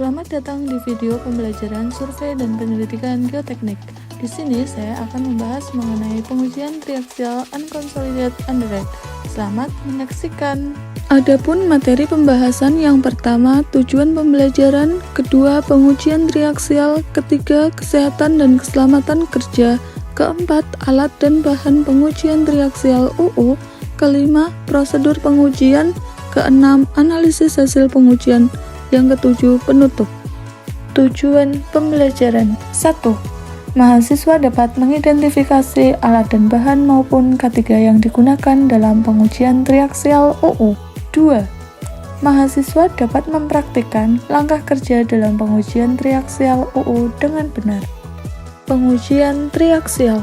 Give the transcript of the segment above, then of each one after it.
Selamat datang di video pembelajaran survei dan penyelidikan geoteknik. Di sini saya akan membahas mengenai pengujian triaxial unconsolidated underrate. Selamat menyaksikan. Adapun materi pembahasan yang pertama, tujuan pembelajaran, kedua, pengujian triaxial, ketiga, kesehatan dan keselamatan kerja, keempat, alat dan bahan pengujian triaxial UU, kelima, prosedur pengujian, keenam, analisis hasil pengujian, yang ketujuh, penutup. Tujuan pembelajaran 1. Mahasiswa dapat mengidentifikasi alat dan bahan maupun K3 yang digunakan dalam pengujian triaxial UU. 2. Mahasiswa dapat mempraktikkan langkah kerja dalam pengujian triaxial UU dengan benar. Pengujian triaxial.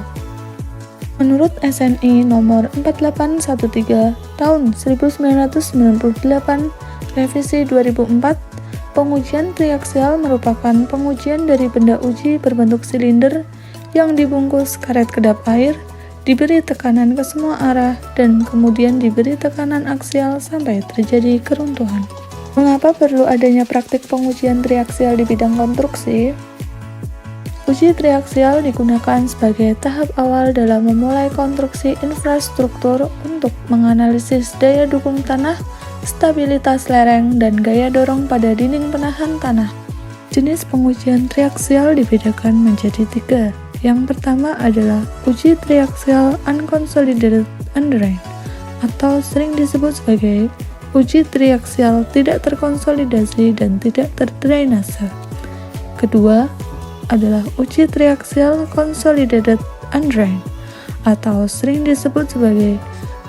Menurut SNI nomor 4813 tahun 1998, revisi 2004, pengujian triaxial merupakan pengujian dari benda uji berbentuk silinder yang dibungkus karet kedap air, diberi tekanan ke semua arah, dan kemudian diberi tekanan aksial sampai terjadi keruntuhan. Mengapa perlu adanya praktik pengujian triaxial di bidang konstruksi? Uji triaxial digunakan sebagai tahap awal dalam memulai konstruksi infrastruktur untuk menganalisis daya dukung tanah, stabilitas lereng, dan gaya dorong pada dinding penahan tanah. Jenis pengujian triaxial dibedakan menjadi 3. Yang pertama adalah uji triaxial unconsolidated underrate, atau sering disebut sebagai uji triaxial tidak terkonsolidasi dan tidak terdrainase. Kedua adalah uji triaxial consolidated underrate, atau sering disebut sebagai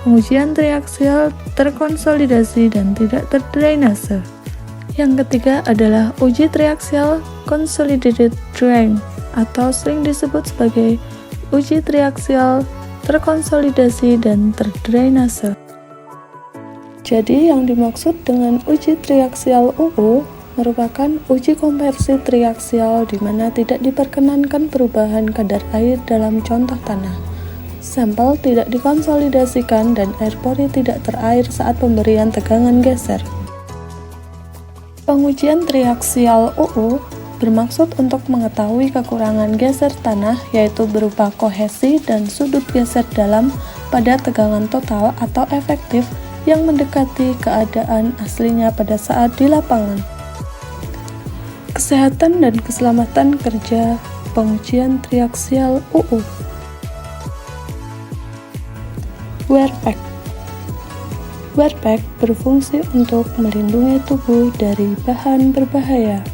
pengujian triaxial terkonsolidasi dan tidak terdrainase. Yang ketiga adalah uji triaxial consolidated drain, atau sering disebut sebagai uji triaxial terkonsolidasi dan terdrainase. Jadi yang dimaksud dengan uji triaxial UU merupakan uji konversi triaxial di mana tidak diperkenankan perubahan kadar air dalam contoh tanah. Sampel tidak dikonsolidasikan dan air pori tidak terair saat pemberian tegangan geser. Pengujian triaxial UU bermaksud untuk mengetahui kekurangan geser tanah, yaitu berupa kohesi dan sudut geser dalam pada tegangan total atau efektif yang mendekati keadaan aslinya pada saat di lapangan. Kesehatan dan keselamatan kerja, pengujian triaxial UU. Wear pack. Wear pack berfungsi untuk melindungi tubuh dari bahan berbahaya.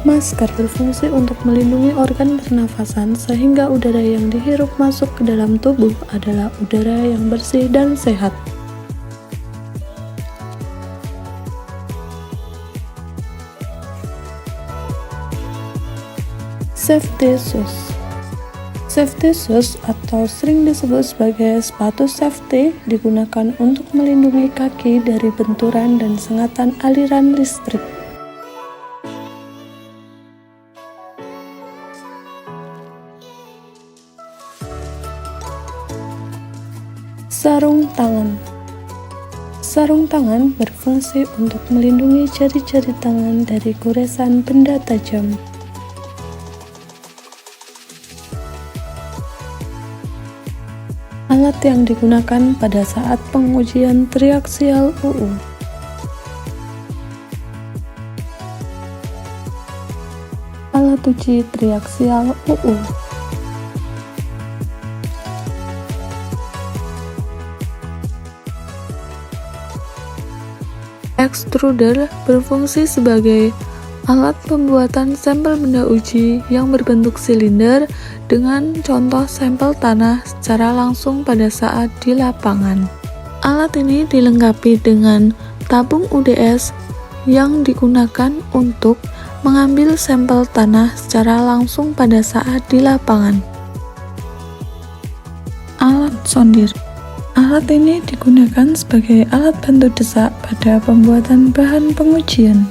Masker berfungsi untuk melindungi organ pernafasan sehingga udara yang dihirup masuk ke dalam tubuh adalah udara yang bersih dan sehat. Safety shoes. Safety shoes atau sering disebut sebagai sepatu safety digunakan untuk melindungi kaki dari benturan dan sengatan aliran listrik. Sarung tangan. Sarung tangan berfungsi untuk melindungi jari-jari tangan dari goresan benda tajam. Alat yang digunakan pada saat pengujian triaxial UU. Alat uji triaxial UU. Extruder berfungsi sebagai alat pembuatan sampel benda uji yang berbentuk silinder dengan contoh sampel tanah secara langsung pada saat di lapangan. Alat ini dilengkapi dengan tabung UDS yang digunakan untuk mengambil sampel tanah secara langsung pada saat di lapangan. Alat sondir. Alat ini digunakan sebagai alat bantu desak pada pembuatan bahan pengujian.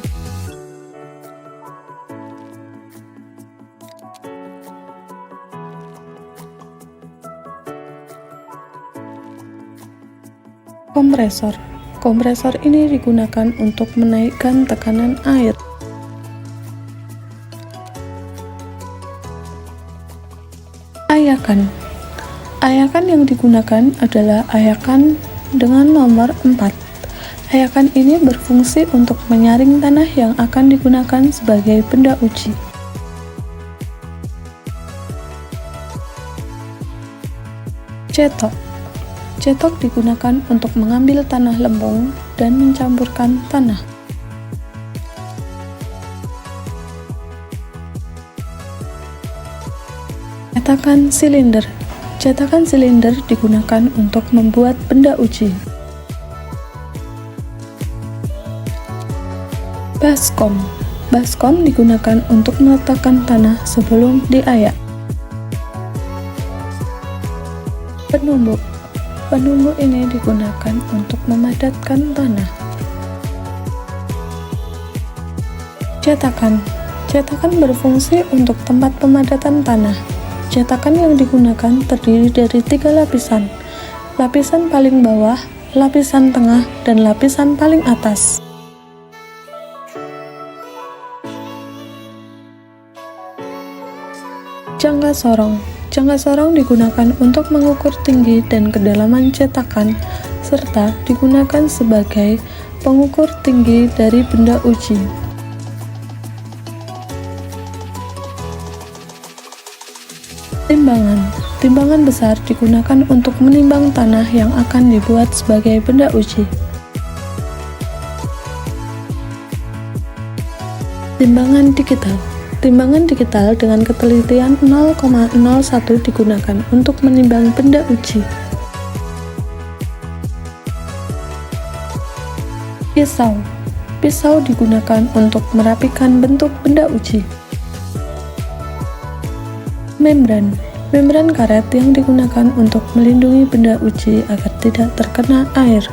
Kompresor. Kompresor ini digunakan untuk menaikkan tekanan air. Ayakan. Ayakan yang digunakan adalah ayakan dengan nomor 4. Ayakan ini berfungsi untuk menyaring tanah yang akan digunakan sebagai benda uji. Cetok. Cetok digunakan untuk mengambil tanah lempung dan mencampurkan tanah. Cetakan silinder. Cetakan silinder digunakan untuk membuat benda uji. Baskom. Baskom digunakan untuk meletakkan tanah sebelum diayak. Penumbuk. Penumbuk ini digunakan untuk memadatkan tanah. Cetakan. Cetakan berfungsi untuk tempat pemadatan tanah. Cetakan yang digunakan terdiri dari 3 lapisan. Lapisan paling bawah, lapisan tengah, dan lapisan paling atas. Jangka sorong. Jangka sorong digunakan untuk mengukur tinggi dan kedalaman cetakan, serta digunakan sebagai pengukur tinggi dari benda uji. Timbangan. Timbangan besar digunakan untuk menimbang tanah yang akan dibuat sebagai benda uji. Timbangan digital. Timbangan digital dengan ketelitian 0,01 digunakan untuk menimbang benda uji. Pisau. Pisau digunakan untuk merapikan bentuk benda uji. Membran. Membran karet yang digunakan untuk melindungi benda uji agar tidak terkena air.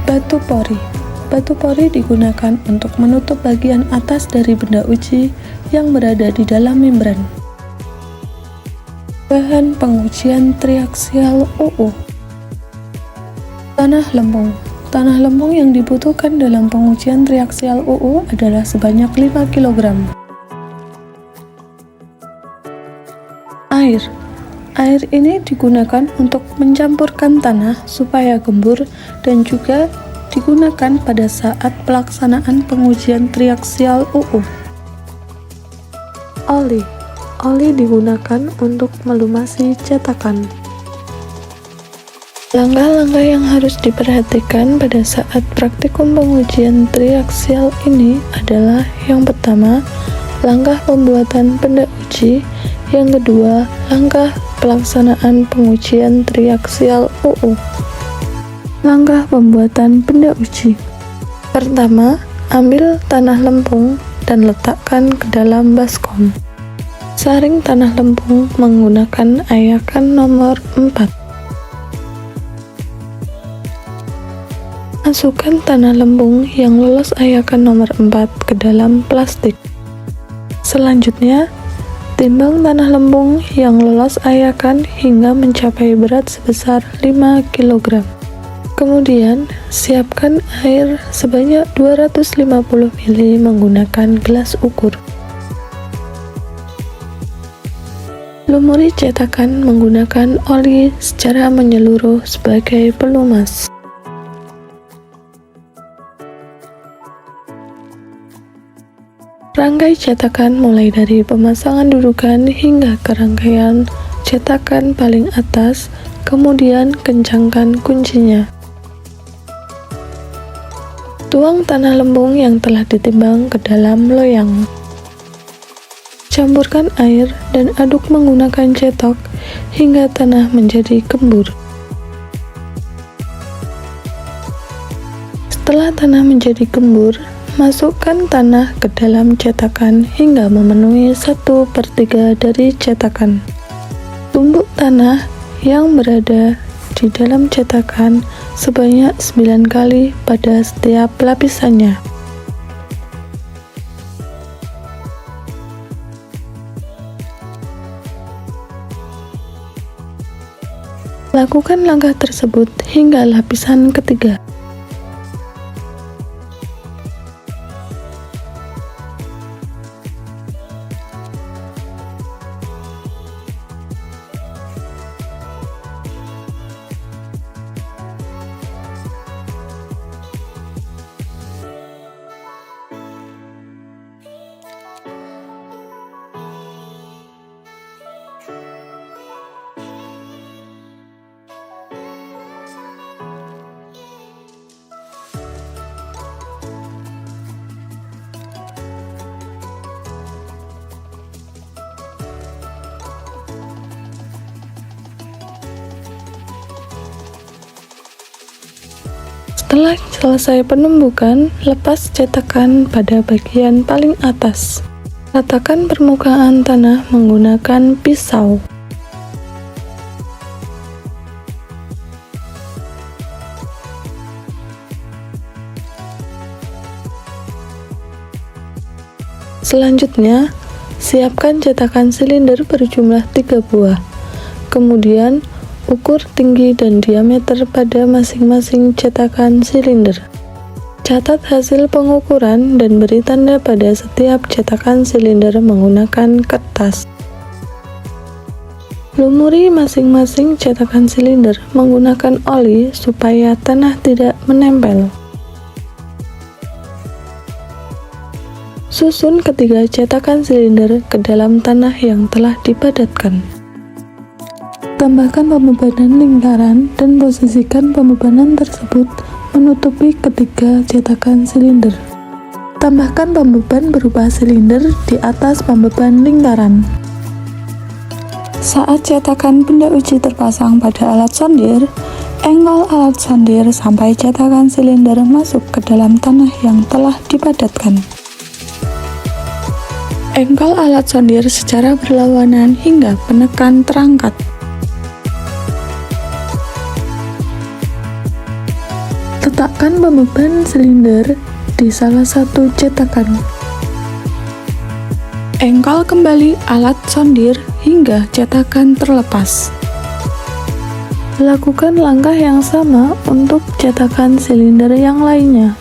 Batu pori. Batu pori digunakan untuk menutup bagian atas dari benda uji yang berada di dalam membran. Bahan pengujian triaksial UU. Tanah lempung. Tanah lempung yang dibutuhkan dalam pengujian triaksial UU adalah sebanyak 5 kg. Air. Air ini digunakan untuk mencampurkan tanah supaya gembur dan juga digunakan pada saat pelaksanaan pengujian triaksial UU. Oli. Oli digunakan untuk melumasi cetakan. Langkah-langkah yang harus diperhatikan pada saat praktikum pengujian triaksial ini adalah: yang pertama, langkah pembuatan benda uji; yang kedua, langkah pelaksanaan pengujian triaksial UU. Langkah pembuatan benda uji. Pertama, ambil tanah lempung dan letakkan ke dalam baskom. Saring tanah lempung menggunakan ayakan nomor 4. Masukkan tanah lempung yang lolos ayakan nomor 4 ke dalam plastik. Selanjutnya, timbang tanah lempung yang lolos ayakan hingga mencapai berat sebesar 5 kg. Kemudian, siapkan air sebanyak 250 ml menggunakan gelas ukur. Lumuri cetakan menggunakan oli secara menyeluruh sebagai pelumas. Rangkai cetakan mulai dari pemasangan dudukan hingga ke rangkaian cetakan paling atas, kemudian kencangkan kuncinya. Tuang tanah lempung yang telah ditimbang ke dalam loyang. Campurkan air dan aduk menggunakan cetok hingga tanah menjadi gembur. Setelah tanah menjadi gembur, masukkan tanah ke dalam cetakan hingga memenuhi 1/3 dari cetakan. Tumbuk tanah yang berada di dalam cetakan sebanyak 9 kali pada setiap lapisannya. Lakukan langkah tersebut hingga lapisan ketiga. Setelah selesai penumbukan, lepas cetakan pada bagian paling atas. Ratakan permukaan tanah menggunakan pisau. Selanjutnya, siapkan cetakan silinder berjumlah 3 buah. Kemudian, ukur tinggi dan diameter pada masing-masing cetakan silinder. Catat hasil pengukuran dan beri tanda pada setiap cetakan silinder menggunakan kertas. Lumuri masing-masing cetakan silinder menggunakan oli supaya tanah tidak menempel. Susun ketiga cetakan silinder ke dalam tanah yang telah dipadatkan. Tambahkan pembebanan lingkaran dan posisikan pembebanan tersebut menutupi ketiga cetakan silinder. Tambahkan pembeban berupa silinder di atas pembeban lingkaran. Saat cetakan benda uji terpasang pada alat sondir, engkol alat sondir sampai cetakan silinder masuk ke dalam tanah yang telah dipadatkan. Engkol alat sondir secara berlawanan hingga penekan terangkat. Letakkan pembeban silinder di salah satu cetakan. Engkol kembali alat sondir hingga cetakan terlepas. Lakukan langkah yang sama untuk cetakan silinder yang lainnya.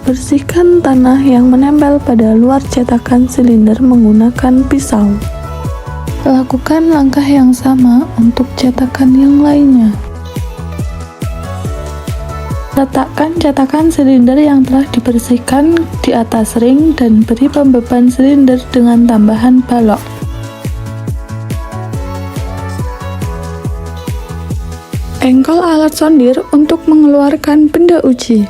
Bersihkan tanah yang menempel pada luar cetakan silinder menggunakan pisau. Lakukan langkah yang sama untuk cetakan yang lainnya. Letakkan cetakan silinder yang telah dibersihkan di atas ring dan beri pembeban silinder dengan tambahan balok. Engkol alat sondir untuk mengeluarkan benda uji.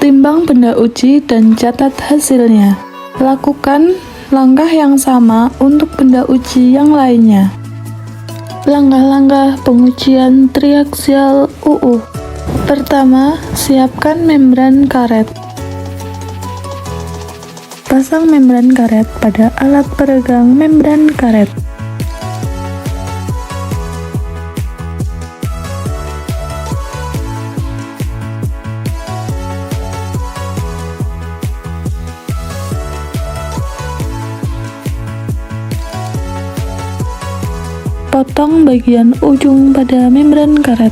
Timbang benda uji dan catat hasilnya. Lakukan langkah yang sama untuk benda uji yang lainnya. Langkah-langkah pengujian triaksial UU. Pertama, siapkan membran karet. Pasang membran karet pada alat peregang membran karet. Potong bagian ujung pada membran karet.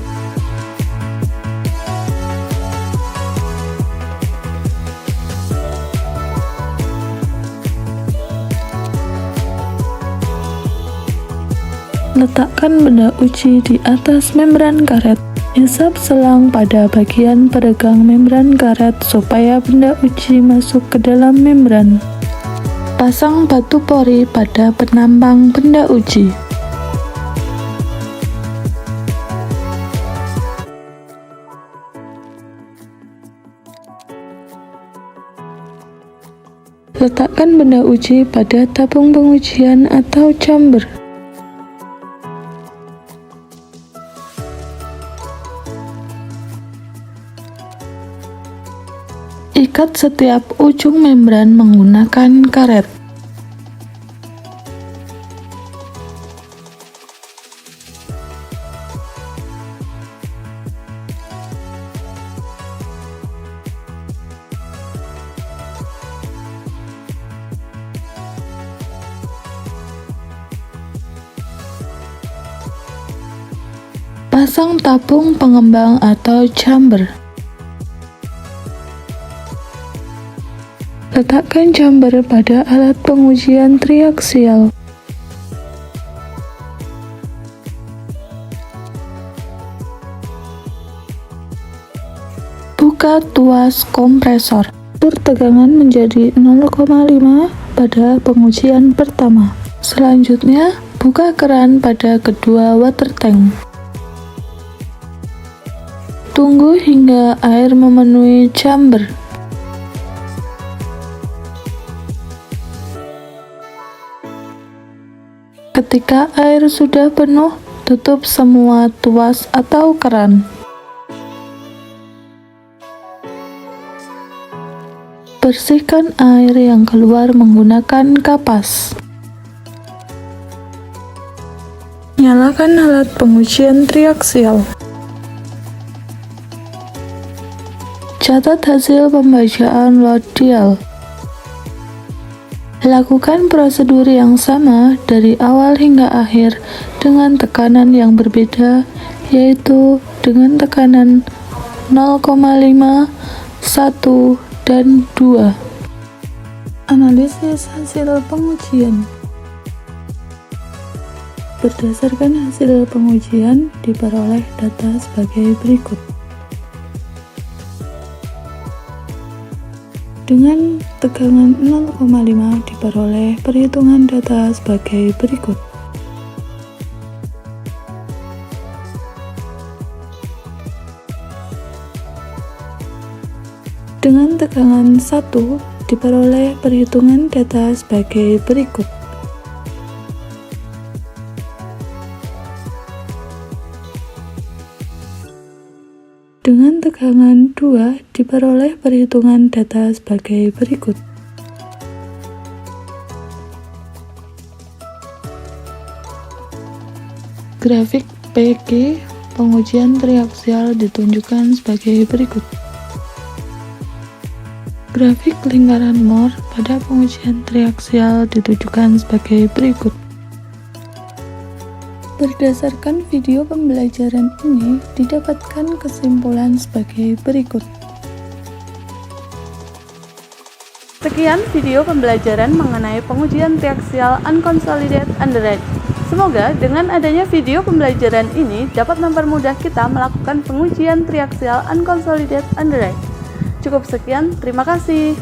Letakkan benda uji di atas membran karet. Isap selang pada bagian peregang membran karet supaya benda uji masuk ke dalam membran. Pasang batu pori pada penampang benda uji. Letakkan benda uji pada tabung pengujian atau chamber. Ikat setiap ujung membran menggunakan karet. Pasang tabung pengembang atau chamber. Letakkan chamber pada alat pengujian triaksial. Buka tuas kompresor. Atur tegangan menjadi 0,5 pada pengujian pertama. Selanjutnya, buka keran pada kedua water tank. Tunggu hingga air memenuhi chamber. Ketika air sudah penuh, tutup semua tuas atau keran. Bersihkan air yang keluar menggunakan kapas. Nyalakan alat pengujian triaksial. Catat hasil pembacaan load dial. Lakukan prosedur yang sama dari awal hingga akhir dengan tekanan yang berbeda, yaitu dengan tekanan 0,5, 1, dan 2. Analisis hasil pengujian. Berdasarkan hasil pengujian, diperoleh data sebagai berikut. Dengan tegangan 0,5 diperoleh perhitungan data sebagai berikut. Dengan tegangan 1 diperoleh perhitungan data sebagai berikut. Dengan tegangan 2 diperoleh perhitungan data sebagai berikut. Grafik PG pengujian triaksial ditunjukkan sebagai berikut. Grafik lingkaran Moore pada pengujian triaksial ditujukan sebagai berikut. Berdasarkan video pembelajaran ini, didapatkan kesimpulan sebagai berikut. Sekian video pembelajaran mengenai pengujian triaksial unconsolidated underwrite. Semoga dengan adanya video pembelajaran ini dapat mempermudah kita melakukan pengujian triaksial unconsolidated underwrite. Cukup sekian, terima kasih.